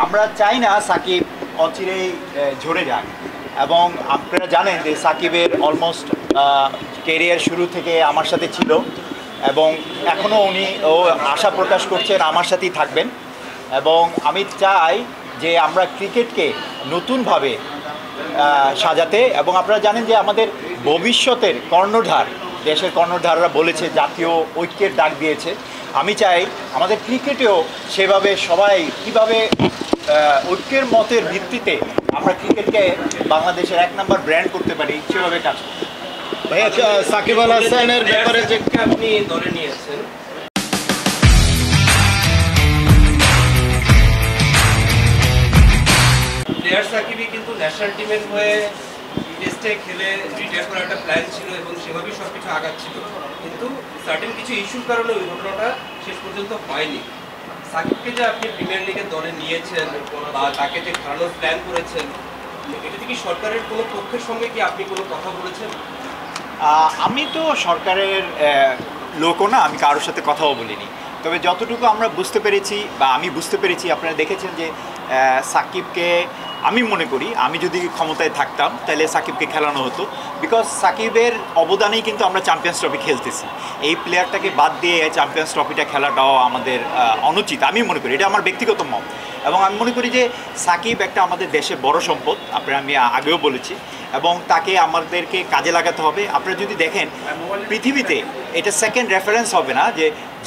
আমরা চাই না সাকিব অচিরেই ঝরে যাক, এবং আপনারা জানেন যে সাকিবের অলমোস্ট কেরিয়ার শুরু থেকে আমার সাথে ছিল, এবং এখনও ও আশা প্রকাশ করছেন আমার সাথেই থাকবেন। এবং আমি চাই যে আমরা ক্রিকেটকে নতুনভাবে সাজাতে, এবং আপনারা জানেন যে আমাদের ভবিষ্যতের কর্ণধার, দেশের কর্ণধাররা বলেছে জাতীয় ঐক্যের ডাক দিয়েছে। আমি চাই আমাদের ক্রিকেটেও সেভাবে সবাই কীভাবে ঐক্যের মতের ভিত্তিতে আমরা ক্রিকেটকে বাংলাদেশের এক নম্বর ব্র্যান্ড করতে পারি সেভাবে কাজ করি। ভাইয়া, সাকিব আল হাসানের ব্যাপারে যে আপনি ধরে নিয়েছেন, প্লেয়ার সাকিবই কিন্তু ন্যাশনাল টিমের হয়ে টেস্টে খেলে রিটায়ার করার একটা প্ল্যান ছিল এবং সেভাবেই সব কিছু আগাচ্ছিল, কিন্তু সার্টেন কিছু ইস্যুর কারণে ওই ঘটনাটা শেষ পর্যন্ত হয়নি। সাকিবকে যে আপনি প্রিমিয়ার লিগের দলে নিয়েছেন বা তাকে যে খেলানোর প্ল্যান করেছেন, এটা কি সরকারের কোনো পক্ষের সঙ্গে কি আপনি কোনো কথা বলেছেন? আমি তো সরকারের লোকও না, আমি কারোর সাথে কথাও বলিনি। তবে যতটুকু আমরা বুঝতে পেরেছি বা আমি বুঝতে পেরেছি, আপনারা দেখেছেন যে সাকিবকে, আমি মনে করি আমি যদি ক্ষমতায় থাকতাম তাহলে সাকিবকে খেলানো হতো, বিকজ সাকিবের অবদানেই কিন্তু আমরা চ্যাম্পিয়ন্স ট্রফি খেলতেছি। এই প্লেয়ারটাকে বাদ দিয়ে চ্যাম্পিয়ন্স ট্রফিটা খেলাটাও আমাদের অনুচিত আমি মনে করি, এটা আমার ব্যক্তিগত মত। এবং আমি মনে করি যে সাকিব একটা আমাদের দেশের বড় সম্পদ, আমি আগেও বলেছি, এবং তাকে আমাদেরকে কাজে লাগাতে হবে। আপনারা যদি দেখেন পৃথিবীতে এটা সেকেন্ড রেফারেন্স হবে না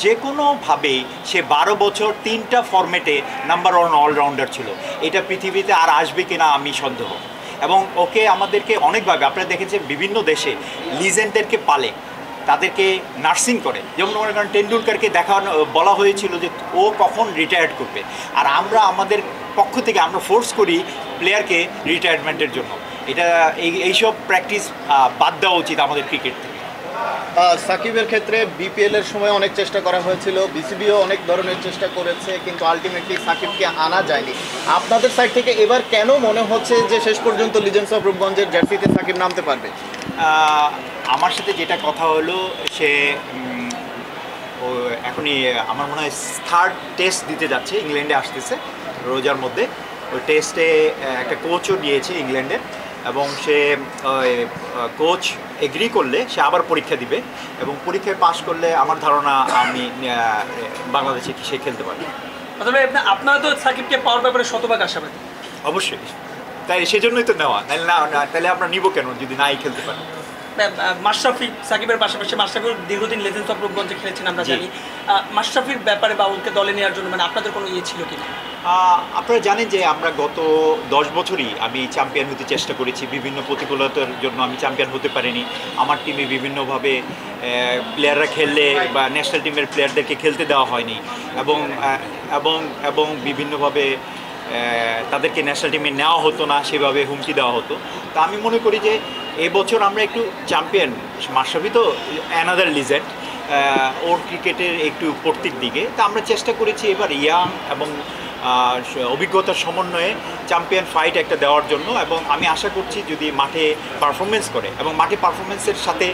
যে কোনোভাবেই সে 12 বছর 3টা ফরম্যাটে নাম্বার 1 অলরাউন্ডার ছিল, এটা পৃথিবীতে আর আসবে কিনা আমি সন্দেহ। এবং ওকে আমাদেরকে অনেকভাবে, আপনারা দেখেছেন বিভিন্ন দেশে লিজেন্ডদেরকে পালে, তাদেরকে নার্সিং করে। যেমন মনে করেন টেন্ডুলকারকে বলা হয়েছিল যে ও কখন রিটায়ার্ড করবে, আর আমরা আমাদের পক্ষ থেকে আমরা ফোর্স করি প্লেয়ারকে রিটায়ারমেন্টের জন্য। এটা এইসব প্র্যাকটিস বাদ দেওয়া উচিত আমাদের ক্রিকেট থেকে। সাকিবের ক্ষেত্রে বিপিএল এর সময় অনেক চেষ্টা করা হয়েছিল, বিসিবিও অনেক ধরনের চেষ্টা করেছে, কিন্তু আলটিমেটলি সাকিবকে আনা যায়নি। আপনাদের সাইড থেকে এবার কেন মনে হচ্ছে যে শেষ পর্যন্ত লিজেন্ডস অফ রূপগঞ্জের জার্সিতে সাকিব নামতে পারবে? আমার সাথে যেটা কথা হলো, সে এখনই আমার মনে হয় 3rd টেস্ট দিতে যাচ্ছে, ইংল্যান্ডে আসতেছে রোজার মধ্যে। ওই টেস্টে একটা কোচও নিয়েছে ইংল্যান্ডের, এবং সে কোচ এগ্রি করলে সে আবার পরীক্ষা দিবে, এবং পরীক্ষায় পাশ করলে আমার ধারণা আমি বাংলাদেশে সে খেলতে পারবে। আপনারা তো সাকিবকে পাওয়ার ব্যাপারে শতভাগ আশাবাদী। অবশ্যই, তাই সেজন্যই তো নেওয়া, তাহলে আমরা নিব কেন যদি নাই খেলতে পারি। মাশরাফি সাকিবের পাশাপাশি মাশরাফির দীর্ঘদিন লেজেন্ডস অফ রূপগঞ্জে খেলেছেন আমরা জানি। মাশরাফির ব্যাপারে বা ওকে দলে নেওয়ার জন্য আপনাদের কোনো ছিল কিনা? আপনারা জানেন যে আমরা গত 10 বছরই আমি চ্যাম্পিয়ন হতে চেষ্টা করেছি, বিভিন্ন প্রতিকূলতার জন্য আমি চ্যাম্পিয়ন হতে পারিনি। আমার টিমে বিভিন্নভাবে প্লেয়াররা খেললে বা ন্যাশনাল টিমের প্লেয়ারদেরকে খেলতে দেওয়া হয়নি, এবং বিভিন্নভাবে তাদেরকে ন্যাশনাল টিমে নেওয়া হতো না, সেভাবে হুমকি দেওয়া হতো। তা আমি মনে করি যে এবছর আমরা একটু চ্যাম্পিয়ন, মাশরাফি তো অ্যানাদার লিজেন্ড, ওর ক্রিকেটের একটু পড়তির দিকে, তা আমরা চেষ্টা করেছি এবার ইয়াং এবং অভিজ্ঞতার সমন্বয়ে চ্যাম্পিয়ন ফাইট একটা দেওয়ার জন্য। এবং আমি আশা করছি যদি মাঠে পারফরমেন্স করে, এবং মাঠে পারফরমেন্সের সাথে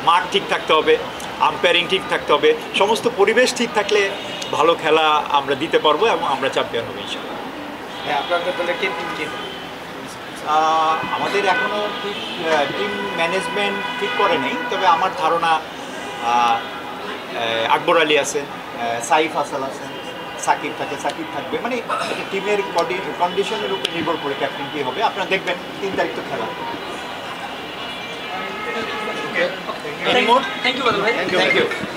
মাঠ ঠিক থাকতে হবে, আম্পায়ারিং ঠিক থাকতে হবে, সমস্ত পরিবেশ ঠিক থাকলে ভালো খেলা আমরা দিতে পারবো এবং আমরা চ্যাম্পিয়ন হবো ইনশাআল্লাহ। আমাদের এখনও ঠিক টিম ম্যানেজমেন্ট ঠিক করে নেই, তবে আমার ধারণা আকবর আলী আছেন, সাইফ হাসান আছেন, সাকিব থাকবে, মানে একটা টিমের কন্ডিশনের উপর নির্ভর করে ক্যাপ্টেন কী হবে। আপনারা দেখবেন 3 তারিখ তো খেলা। Thank you.